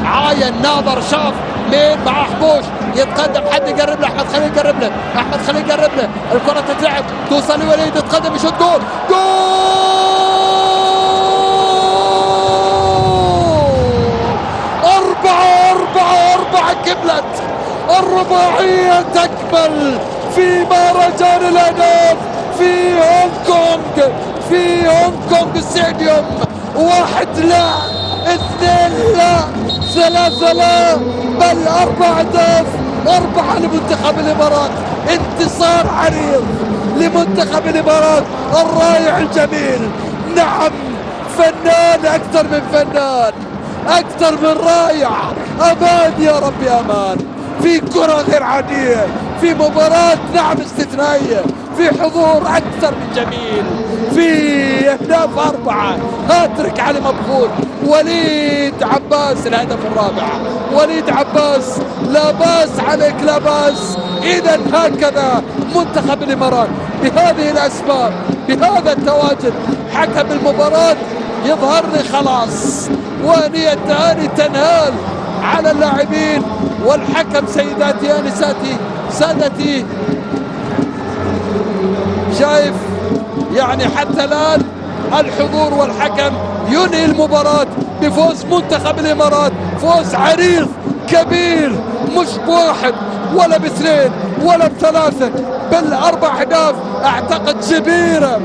عاين ناظر شاف مين مع حبوش يتقدم، حد يقرب له، احمد خليل يقرب له، احمد خليل يقرب له، الكره تتلعب توصل لوليد يتقدم يشوط جول، أربعة كملت، الرباعية تكمل في مهرجان الأهداف في هونغ كونغ، في هونغ كونغ ستاديوم. 1 لا، 2 لا، 3 لا، بل 4 أهداف، 4 لمنتخب الإمارات. انتصار عريض لمنتخب الإمارات الرائع الجميل. نعم، فنان أكثر من فنان، أكثر من رائع. أمان يا رب أمان، في كرة غير عادية، في مباراة نعم استثنائية، في حضور أكثر من جميل، في أهداف 4. هاتريك علي مبخول، وليد عباس الهدف الرابع. وليد عباس لا باس عليك، لا باس. إذا هكذا منتخب الإمارات بهذه الأسباب، بهذا التواجد، حكم المباراة يظهر لي خلاص وانية تهاني تنهال على اللاعبين والحكم. سيداتي انساتي سادتي، شايف يعني حتى الان الحضور والحكم ينهي المباراة بفوز منتخب الامارات، فوز عريض كبير، مش ب1 ولا ب2 ولا ب3، بل 4 أهداف اعتقد كبيرة.